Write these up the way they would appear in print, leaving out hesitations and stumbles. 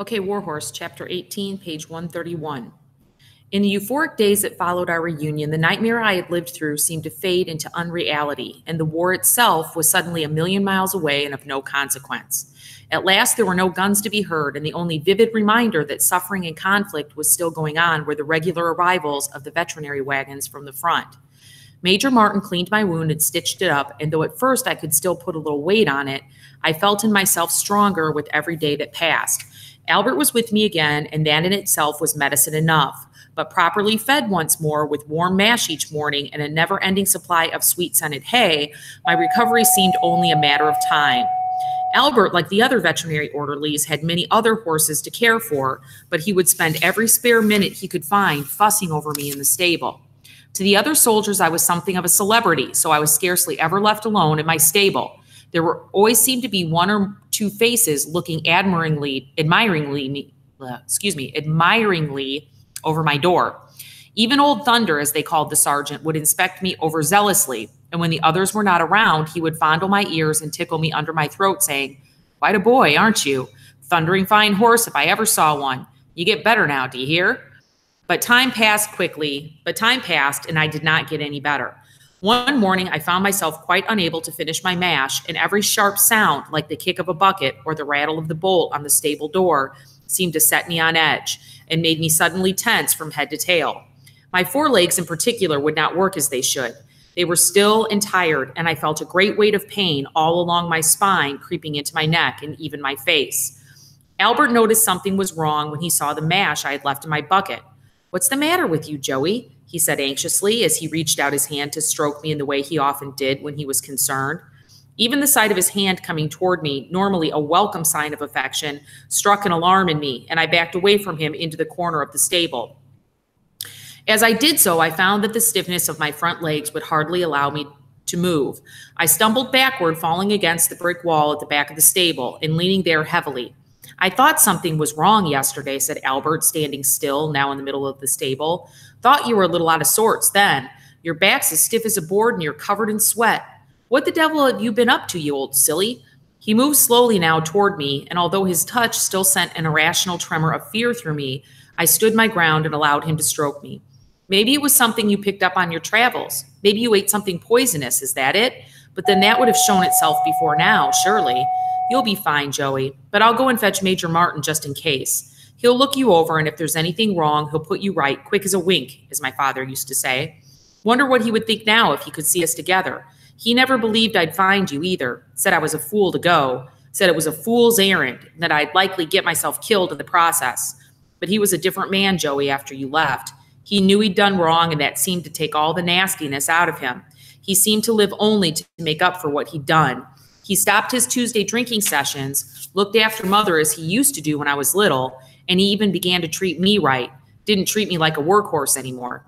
Okay, Warhorse, Chapter 18, page 131. In the euphoric days that followed our reunion, the nightmare I had lived through seemed to fade into unreality, and the war itself was suddenly a million miles away and of no consequence. At last, there were no guns to be heard, and the only vivid reminder that suffering and conflict was still going on were the regular arrivals of the veterinary wagons from the front. Major Martin cleaned my wound and stitched it up, and though at first I could still put a little weight on it, I felt in myself stronger with every day that passed. Albert was with me again, and that in itself was medicine enough. But properly fed once more with warm mash each morning and a never-ending supply of sweet-scented hay, my recovery seemed only a matter of time. Albert, like the other veterinary orderlies, had many other horses to care for, but he would spend every spare minute he could find fussing over me in the stable. To the other soldiers, I was something of a celebrity, so I was scarcely ever left alone in my stable. There were always seemed to be one or two faces looking admiringly over my door. Even Old Thunder, as they called the sergeant, would inspect me overzealously, and when the others were not around, he would fondle my ears and tickle me under my throat, saying, "Quite a boy, aren't you? Thundering fine horse if I ever saw one. You get better now, do you hear?" But time passed, and I did not get any better. One morning, I found myself quite unable to finish my mash, and every sharp sound, like the kick of a bucket or the rattle of the bolt on the stable door, seemed to set me on edge and made me suddenly tense from head to tail. My forelegs in particular would not work as they should. They were still and tired, and I felt a great weight of pain all along my spine creeping into my neck and even my face. Albert noticed something was wrong when he saw the mash I had left in my bucket. "What's the matter with you, Joey?" he said anxiously as he reached out his hand to stroke me in the way he often did when he was concerned. Even the sight of his hand coming toward me, normally a welcome sign of affection, struck an alarm in me, and I backed away from him into the corner of the stable. As I did so, I found that the stiffness of my front legs would hardly allow me to move. I stumbled backward, falling against the brick wall at the back of the stable and leaning there heavily. "I thought something was wrong yesterday," said Albert, standing still, now in the middle of the stable. "Thought you were a little out of sorts then. Your back's as stiff as a board and you're covered in sweat. What the devil have you been up to, you old silly?" He moved slowly now toward me, and although his touch still sent an irrational tremor of fear through me, I stood my ground and allowed him to stroke me. "Maybe it was something you picked up on your travels. Maybe you ate something poisonous, is that it? But then that would have shown itself before now, surely. You'll be fine, Joey, but I'll go and fetch Major Martin just in case. He'll look you over, and if there's anything wrong, he'll put you right, quick as a wink, as my father used to say. Wonder what he would think now if he could see us together. He never believed I'd find you either. Said I was a fool to go. Said it was a fool's errand, and that I'd likely get myself killed in the process. But he was a different man, Joey, after you left. He knew he'd done wrong, and that seemed to take all the nastiness out of him. He seemed to live only to make up for what he'd done. He stopped his Tuesday drinking sessions, looked after Mother as he used to do when I was little, and he even began to treat me right. Didn't treat me like a workhorse anymore.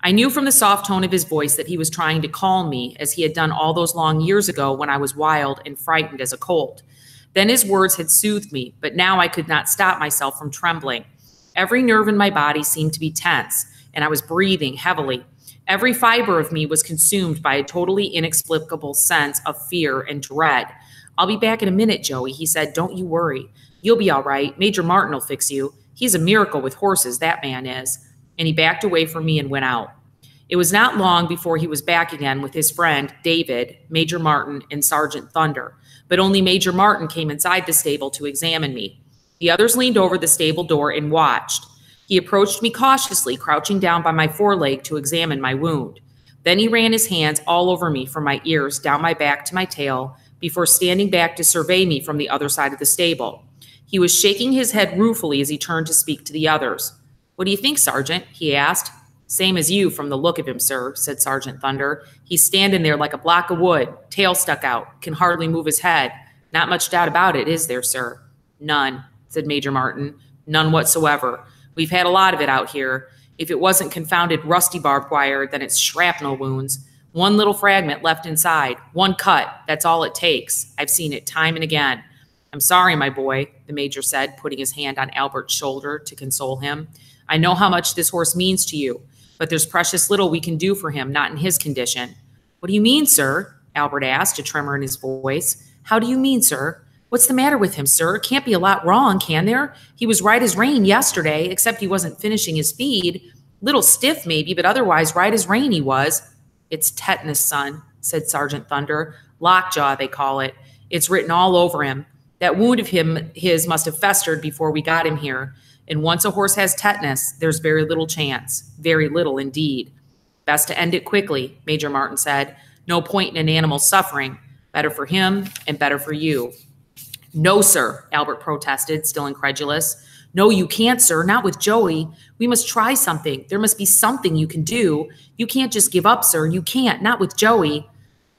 I knew from the soft tone of his voice that he was trying to calm me, as he had done all those long years ago when I was wild and frightened as a colt. Then his words had soothed me, but now I could not stop myself from trembling. Every nerve in my body seemed to be tense, and I was breathing heavily. Every fiber of me was consumed by a totally inexplicable sense of fear and dread. "I'll be back in a minute, Joey," he said. "Don't you worry. You'll be all right. Major Martin will fix you. He's a miracle with horses, that man is." And he backed away from me and went out. It was not long before he was back again with his friend, David, Major Martin, and Sergeant Thunder. But only Major Martin came inside the stable to examine me. The others leaned over the stable door and watched. He approached me cautiously, crouching down by my foreleg to examine my wound. Then he ran his hands all over me from my ears down my back to my tail before standing back to survey me from the other side of the stable. He was shaking his head ruefully as he turned to speak to the others. "What do you think, Sergeant?" he asked. "Same as you from the look of him, sir," said Sergeant Thunder. "He's standing there like a block of wood, tail stuck out, can hardly move his head. Not much doubt about it, is there, sir?" "None," said Major Martin. "None whatsoever. We've had a lot of it out here. If it wasn't confounded rusty barbed wire, then it's shrapnel wounds. One little fragment left inside. One cut. That's all it takes. I've seen it time and again." "I'm sorry, my boy," the major said, putting his hand on Albert's shoulder to console him. "I know how much this horse means to you, but there's precious little we can do for him, not in his condition." "What do you mean, sir?" Albert asked, a tremor in his voice. "How do you mean, sir?" What's the matter with him, sir? Can't be a lot wrong, can there? He was right as rain yesterday, except he wasn't finishing his feed. Little stiff, maybe, but otherwise right as rain he was. It's tetanus, son, said Sergeant Thunder. Lockjaw, they call it. It's written all over him. That wound of his must have festered before we got him here. And once a horse has tetanus, there's very little chance. Very little indeed. Best to end it quickly, Major Martin said. No point in an animal suffering. Better for him and better for you. No, sir, Albert protested, still incredulous. No, you can't, sir, not with Joey. We must try something. There must be something you can do. You can't just give up, sir. You can't, not with Joey.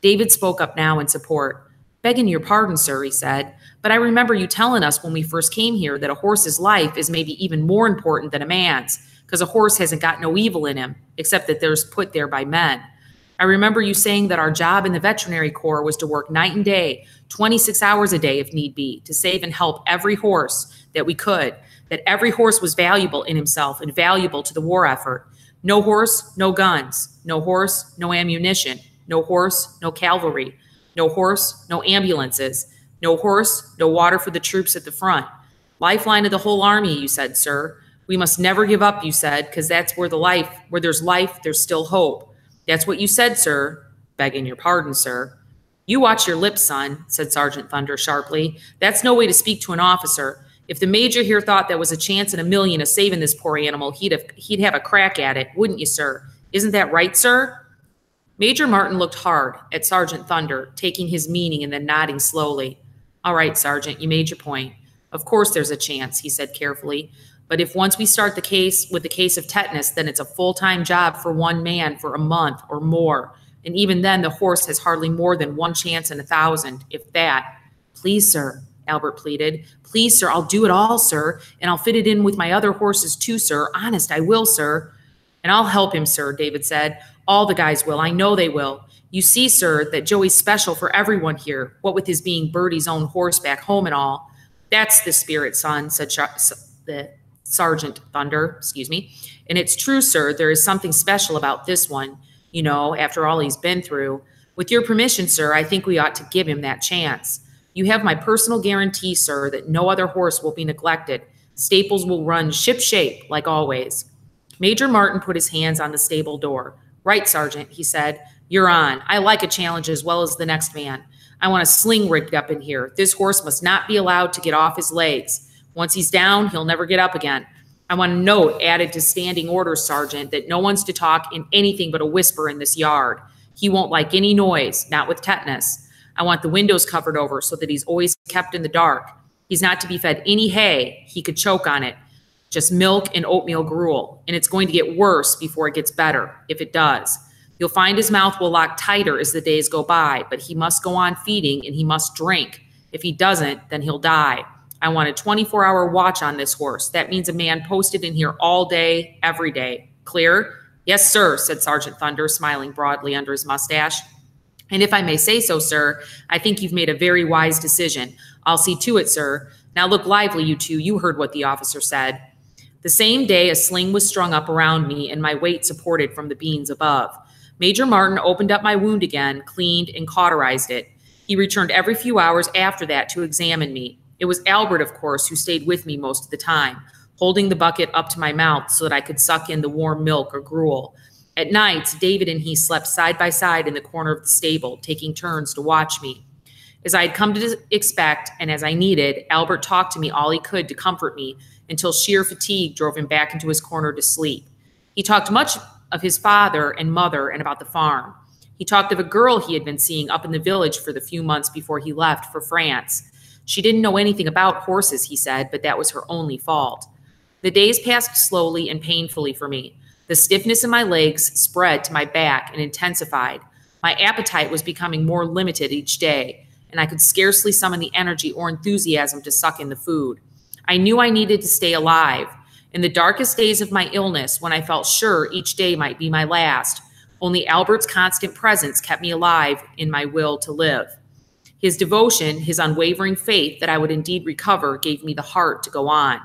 David spoke up now in support. Begging your pardon, sir, he said, but I remember you telling us when we first came here that a horse's life is maybe even more important than a man's, because a horse hasn't got no evil in him, except that there's put there by men. I remember you saying that our job in the veterinary corps was to work night and day, 26 hours a day if need be, to save and help every horse that we could, that every horse was valuable in himself and valuable to the war effort. No horse, no guns. No horse, no ammunition. No horse, no cavalry. No horse, no ambulances. No horse, no water for the troops at the front. Lifeline of the whole army, you said, sir. We must never give up, you said, because that's where there's life, there's still hope. That's what you said, sir. Begging your pardon, sir. You watch your lips, son, said Sergeant Thunder sharply. That's no way to speak to an officer. If the major here thought there was a chance in a million of saving this poor animal, he'd have a crack at it, wouldn't you, sir? Isn't that right, sir? Major Martin looked hard at Sergeant Thunder, taking his meaning and then nodding slowly. All right, Sergeant, you made your point. Of course there's a chance, he said carefully. But if once we start the case with the case of tetanus, then it's a full-time job for one man for a month or more. And even then, the horse has hardly more than one chance in 1,000, if that. Please, sir, Albert pleaded. Please, sir, I'll do it all, sir. And I'll fit it in with my other horses too, sir. Honest, I will, sir. And I'll help him, sir, David said. All the guys will. I know they will. You see, sir, that Joey's special for everyone here, what with his being Bertie's own horse back home and all. That's the spirit, son, said the Sergeant Thunder, And it's true, sir, there is something special about this one, you know, after all he's been through. With your permission, sir, I think we ought to give him that chance. You have my personal guarantee, sir, that no other horse will be neglected. Staples will run ship-shape, like always. Major Martin put his hands on the stable door. Right, Sergeant, he said. You're on. I like a challenge as well as the next man. I want a sling rigged up in here. This horse must not be allowed to get off his legs. Once he's down, he'll never get up again. I want a note added to standing orders, Sergeant, that no one's to talk in anything but a whisper in this yard. He won't like any noise, not with tetanus. I want the windows covered over so that he's always kept in the dark. He's not to be fed any hay. He could choke on it. Just milk and oatmeal gruel. And it's going to get worse before it gets better, if it does. You'll find his mouth will lock tighter as the days go by, but he must go on feeding and he must drink. If he doesn't, then he'll die. I want a 24-hour watch on this horse. That means a man posted in here all day, every day. Clear? Yes, sir, said Sergeant Thunder, smiling broadly under his mustache. And if I may say so, sir, I think you've made a very wise decision. I'll see to it, sir. Now look lively, you two. You heard what the officer said. The same day, a sling was strung up around me and my weight supported from the beams above. Major Martin opened up my wound again, cleaned, and cauterized it. He returned every few hours after that to examine me. It was Albert, of course, who stayed with me most of the time, holding the bucket up to my mouth so that I could suck in the warm milk or gruel. At nights, David and he slept side by side in the corner of the stable, taking turns to watch me. As I had come to expect, and as I needed, Albert talked to me all he could to comfort me until sheer fatigue drove him back into his corner to sleep. He talked much of his father and mother and about the farm. He talked of a girl he had been seeing up in the village for the few months before he left for France. She didn't know anything about horses, he said, but that was her only fault. The days passed slowly and painfully for me. The stiffness in my legs spread to my back and intensified. My appetite was becoming more limited each day, and I could scarcely summon the energy or enthusiasm to suck in the food. I knew I needed to stay alive. In the darkest days of my illness, when I felt sure each day might be my last, only Albert's constant presence kept me alive in my will to live. His devotion, his unwavering faith that I would indeed recover, gave me the heart to go on.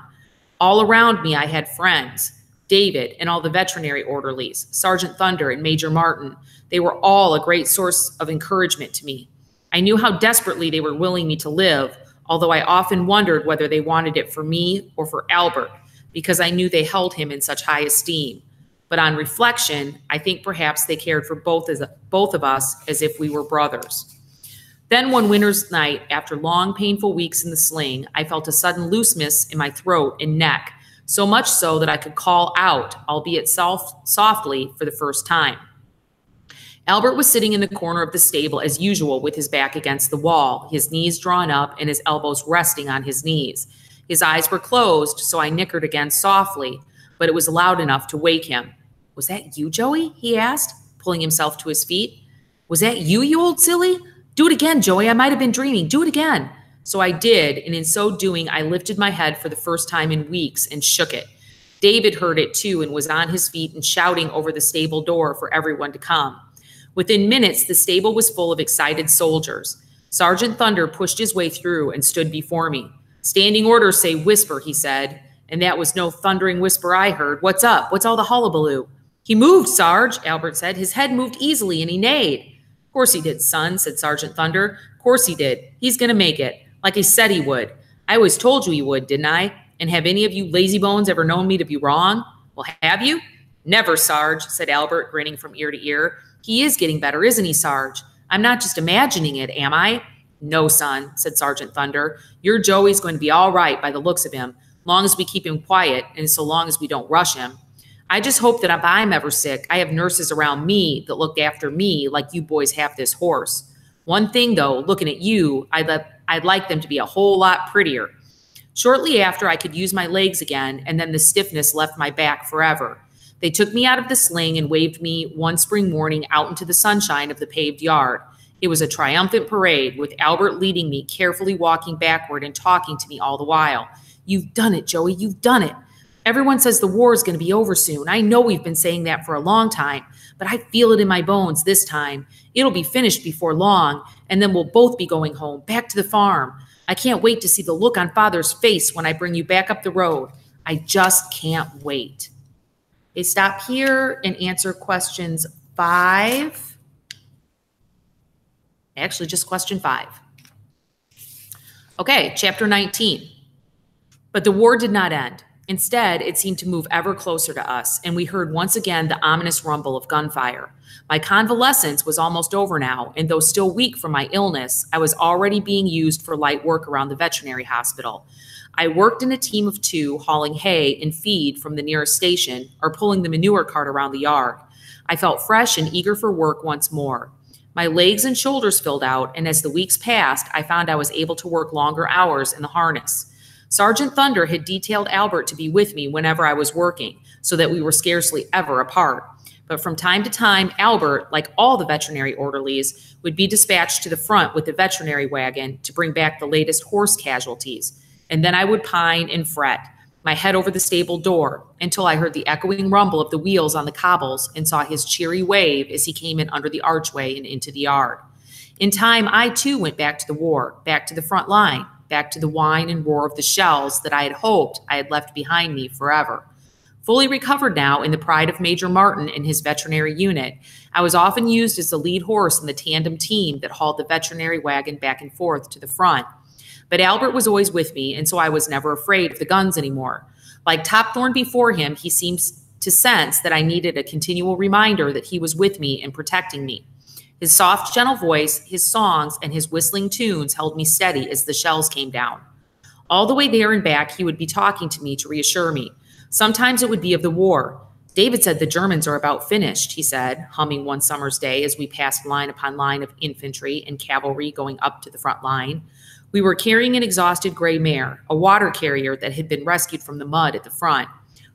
All around me I had friends, David and all the veterinary orderlies, Sergeant Thunder and Major Martin. They were all a great source of encouragement to me. I knew how desperately they were willing me to live, although I often wondered whether they wanted it for me or for Albert, because I knew they held him in such high esteem. But on reflection, I think perhaps they cared for both of us as if we were brothers. Then one winter's night, after long, painful weeks in the sling, I felt a sudden looseness in my throat and neck, so much so that I could call out, albeit softly, for the first time. Albert was sitting in the corner of the stable as usual with his back against the wall, his knees drawn up and his elbows resting on his knees. His eyes were closed, so I nickered again softly, but it was loud enough to wake him. "Was that you, Joey?" he asked, pulling himself to his feet. "Was that you, you old silly? Do it again, Joey. I might have been dreaming. Do it again." So I did, and in so doing, I lifted my head for the first time in weeks and shook it. David heard it too and was on his feet and shouting over the stable door for everyone to come. Within minutes, the stable was full of excited soldiers. Sergeant Thunder pushed his way through and stood before me. "Standing orders say whisper," he said, and that was no thundering whisper I heard. "What's up? What's all the hullabaloo?" "He moved, Sarge," Albert said. "His head moved easily and he neighed." "Of course he did, son," said Sergeant Thunder. "Of course he did. He's going to make it, like he said he would. I always told you he would, didn't I? And have any of you lazybones ever known me to be wrong?" "Well, have you?" "Never, Sarge," said Albert, grinning from ear to ear. "He is getting better, isn't he, Sarge? I'm not just imagining it, am I?" "No, son," said Sergeant Thunder. "Your Joey's going to be all right by the looks of him, long as we keep him quiet and so long as we don't rush him. I just hope that if I'm ever sick, I have nurses around me that look after me like you boys have this horse. One thing, though, looking at you, I'd like them to be a whole lot prettier." Shortly after, I could use my legs again, and then the stiffness left my back forever. They took me out of the sling and waved me one spring morning out into the sunshine of the paved yard. It was a triumphant parade, with Albert leading me, carefully walking backward and talking to me all the while. "You've done it, Joey, you've done it. Everyone says the war is going to be over soon. I know we've been saying that for a long time, but I feel it in my bones this time. It'll be finished before long, and then we'll both be going home, back to the farm. I can't wait to see the look on Father's face when I bring you back up the road. I just can't wait." They stop here and answer questions 5. Actually, just question 5. Okay, chapter 19. But the war did not end. Instead, it seemed to move ever closer to us, and we heard once again the ominous rumble of gunfire. My convalescence was almost over now, and though still weak from my illness, I was already being used for light work around the veterinary hospital. I worked in a team of 2, hauling hay and feed from the nearest station or pulling the manure cart around the yard. I felt fresh and eager for work once more. My legs and shoulders filled out, and as the weeks passed, I found I was able to work longer hours in the harness. Sergeant Thunder had detailed Albert to be with me whenever I was working, so that we were scarcely ever apart. But from time to time, Albert, like all the veterinary orderlies, would be dispatched to the front with the veterinary wagon to bring back the latest horse casualties. And then I would pine and fret, my head over the stable door, until I heard the echoing rumble of the wheels on the cobbles and saw his cheery wave as he came in under the archway and into the yard. In time, I too went back to the war, back to the front line, back to the whine and roar of the shells that I had hoped I had left behind me forever. Fully recovered now in the pride of Major Martin and his veterinary unit, I was often used as the lead horse in the tandem team that hauled the veterinary wagon back and forth to the front. But Albert was always with me, and so I was never afraid of the guns anymore. Like Topthorn before him, he seems to sense that I needed a continual reminder that he was with me and protecting me. His soft, gentle voice, his songs, and his whistling tunes held me steady as the shells came down. All the way there and back, he would be talking to me to reassure me. Sometimes it would be of the war. "David said the Germans are about finished," he said, humming one summer's day as we passed line upon line of infantry and cavalry going up to the front line. We were carrying an exhausted gray mare, a water carrier that had been rescued from the mud at the front.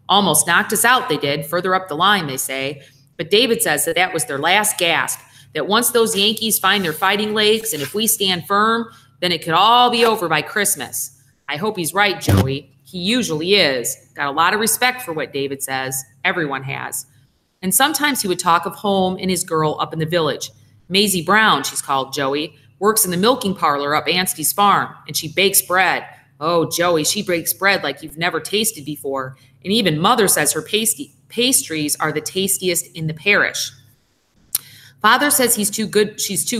"Almost knocked us out, they did, further up the line, they say. But David says that that was their last gasp, that once those Yankees find their fighting legs and if we stand firm, then it could all be over by Christmas." I hope he's right, Joey. He usually is. Got a lot of respect for what David says. Everyone has. And sometimes he would talk of home and his girl up in the village. Maisie Brown, she's called, Joey, works in the milking parlor up Anstey's farm, and she bakes bread. Oh, Joey, she bakes bread like you've never tasted before. And even Mother says her pastries are the tastiest in the parish. Father says she's too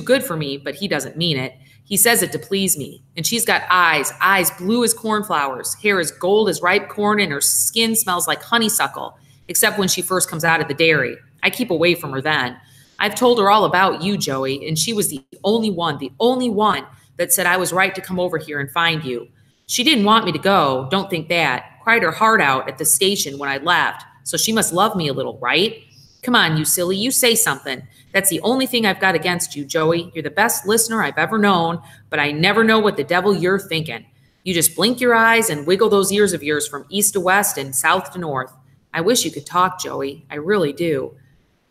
good for me, but he doesn't mean it. He says it to please me. And she's got eyes blue as cornflowers, hair as gold as ripe corn, and her skin smells like honeysuckle, except when she first comes out of the dairy. I keep away from her then. I've told her all about you, Joey, and she was the only one that said I was right to come over here and find you. She didn't want me to go, don't think that. Cried her heart out at the station when I left, so she must love me a little, right? Come on, you silly, you say something. That's the only thing I've got against you, Joey. You're the best listener I've ever known, but I never know what the devil you're thinking. You just blink your eyes and wiggle those ears of yours from east to west and south to north. I wish you could talk, Joey. I really do.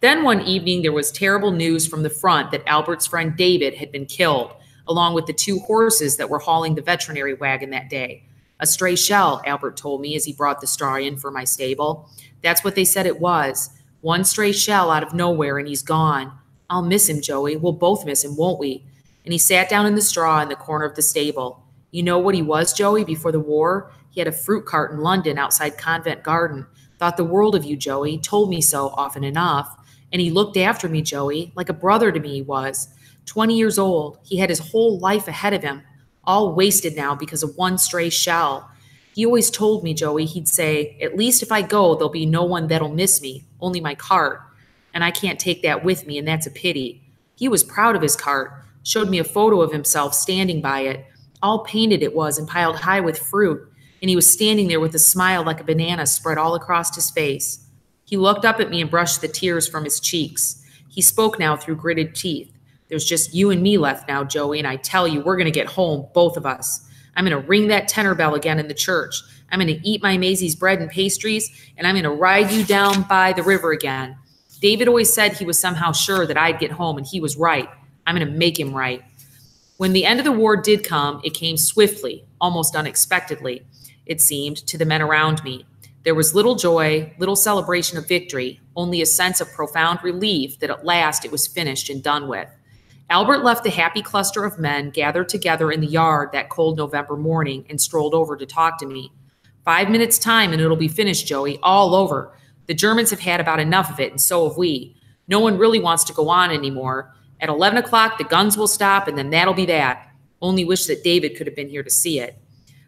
Then one evening, there was terrible news from the front that Albert's friend David had been killed, along with the 2 horses that were hauling the veterinary wagon that day. A stray shell, Albert told me as he brought the straw in for my stable. That's what they said it was. One stray shell out of nowhere and he's gone. I'll miss him, Joey. We'll both miss him, won't we? And he sat down in the straw in the corner of the stable. You know what he was, Joey, before the war? He had a fruit cart in London outside Covent Garden. Thought the world of you, Joey. Told me so often enough. And he looked after me, Joey, like a brother to me he was. 20 years old. He had his whole life ahead of him, all wasted now because of one stray shell. He always told me, Joey, he'd say, at least if I go, there'll be no one that'll miss me, only my cart. And I can't take that with me, and that's a pity. He was proud of his cart, showed me a photo of himself standing by it. All painted it was and piled high with fruit, and he was standing there with a smile like a banana spread all across his face. He looked up at me and brushed the tears from his cheeks. He spoke now through gritted teeth. There's just you and me left now, Joey, and I tell you, we're going to get home, both of us. I'm going to ring that tenor bell again in the church. I'm going to eat my Maisie's bread and pastries, and I'm going to ride you down by the river again. David always said he was somehow sure that I'd get home, and he was right. I'm going to make him right. When the end of the war did come, it came swiftly, almost unexpectedly, it seemed, to the men around me. There was little joy, little celebration of victory, only a sense of profound relief that at last it was finished and done with. Albert left the happy cluster of men gathered together in the yard that cold November morning and strolled over to talk to me. 5 minutes' time and it'll be finished, Joey, all over. The Germans have had about enough of it, and so have we. No one really wants to go on anymore. At 11 o'clock, the guns will stop, and then that'll be that. Only wish that David could have been here to see it.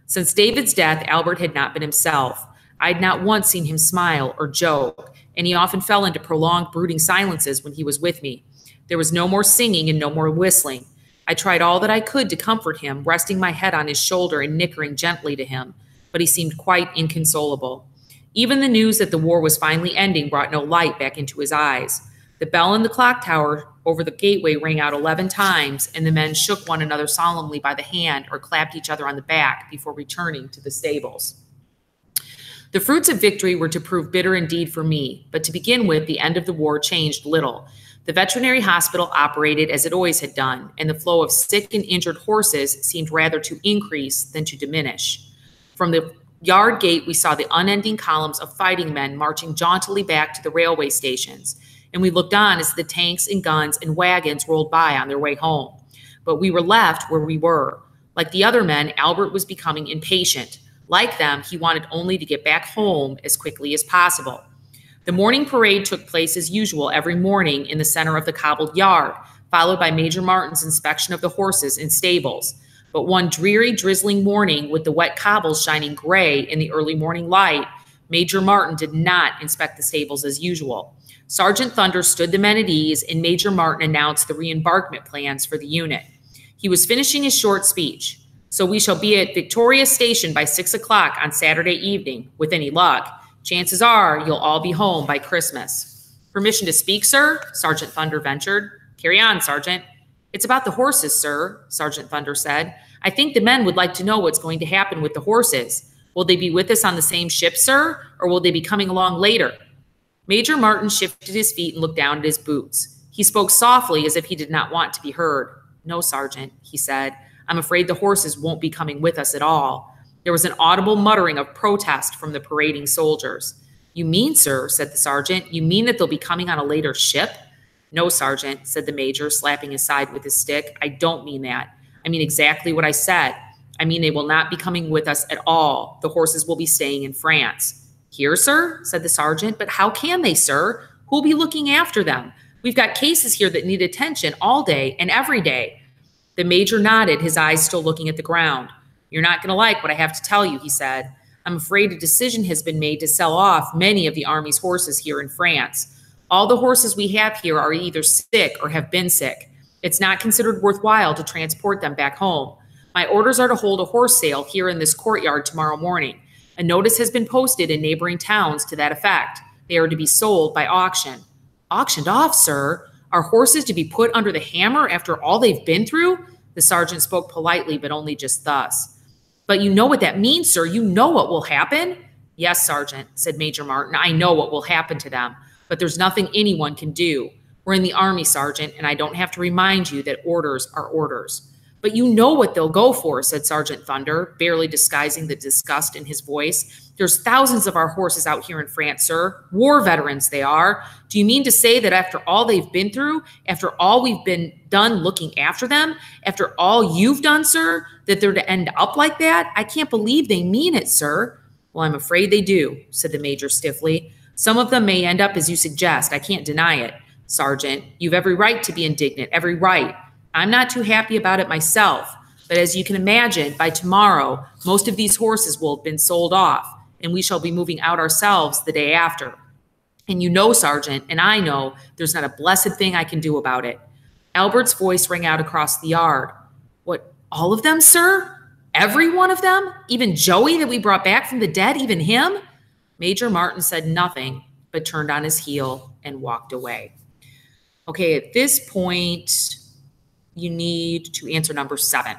Since David's death, Albert had not been himself. I'd not once seen him smile or joke, and he often fell into prolonged brooding silences when he was with me. There was no more singing and no more whistling. I tried all that I could to comfort him, resting my head on his shoulder and nickering gently to him, but he seemed quite inconsolable. Even the news that the war was finally ending brought no light back into his eyes. The bell in the clock tower over the gateway rang out 11 times, and the men shook one another solemnly by the hand or clapped each other on the back before returning to the stables. The fruits of victory were to prove bitter indeed for me, but to begin with, the end of the war changed little. The veterinary hospital operated as it always had done, and the flow of sick and injured horses seemed rather to increase than to diminish. From the yard gate, we saw the unending columns of fighting men marching jauntily back to the railway stations, and we looked on as the tanks and guns and wagons rolled by on their way home. But we were left where we were. Like the other men, Albert was becoming impatient. Like them, he wanted only to get back home as quickly as possible. The morning parade took place as usual every morning in the center of the cobbled yard, followed by Major Martin's inspection of the horses and stables. But one dreary, drizzling morning, with the wet cobbles shining gray in the early morning light, Major Martin did not inspect the stables as usual. Sergeant Thunder stood the men at ease, and Major Martin announced the re-embarkment plans for the unit. He was finishing his short speech. So we shall be at Victoria Station by 6 o'clock on Saturday evening, with any luck. Chances are you'll all be home by Christmas. Permission to speak, sir? Sergeant Thunder ventured. Carry on, Sergeant. It's about the horses, sir, Sergeant Thunder said. I think the men would like to know what's going to happen with the horses. Will they be with us on the same ship, sir, or will they be coming along later? Major Martin shifted his feet and looked down at his boots. He spoke softly as if he did not want to be heard. No, Sergeant, he said. I'm afraid the horses won't be coming with us at all. There was an audible muttering of protest from the parading soldiers. You mean, sir, said the sergeant, you mean that they'll be coming on a later ship? No, Sergeant, said the major, slapping his side with his stick. I don't mean that. I mean exactly what I said. I mean they will not be coming with us at all. The horses will be staying in France. Here, sir, said the sergeant, but how can they, sir? Who'll be looking after them? We've got cases here that need attention all day and every day. The major nodded, his eyes still looking at the ground. You're not going to like what I have to tell you, he said. I'm afraid a decision has been made to sell off many of the army's horses here in France. All the horses we have here are either sick or have been sick. It's not considered worthwhile to transport them back home. My orders are to hold a horse sale here in this courtyard tomorrow morning. A notice has been posted in neighboring towns to that effect. They are to be sold by auction. Auctioned off, sir? Are horses to be put under the hammer after all they've been through? The sergeant spoke politely, but only just thus. But you know what that means, sir. You know what will happen? Yes, Sergeant, said Major Martin. I know what will happen to them, but there's nothing anyone can do. We're in the Army, Sergeant, and I don't have to remind you that orders are orders. But you know what they'll go for, said Sergeant Thunder, barely disguising the disgust in his voice. There's thousands of our horses out here in France, sir. War veterans they are. Do you mean to say that after all they've been through, after all we've been done looking after them, after all you've done, sir, that they're to end up like that? I can't believe they mean it, sir. Well, I'm afraid they do, said the major stiffly. Some of them may end up as you suggest. I can't deny it. Sergeant, you've every right to be indignant, every right. I'm not too happy about it myself, but as you can imagine, by tomorrow, most of these horses will have been sold off, and we shall be moving out ourselves the day after. And you know, Sergeant, and I know, there's not a blessed thing I can do about it. Albert's voice rang out across the yard. What, all of them, sir? Every one of them? Even Joey that we brought back from the dead, even him? Major Martin said nothing, but turned on his heel and walked away. Okay, at this point, you need to answer number 7.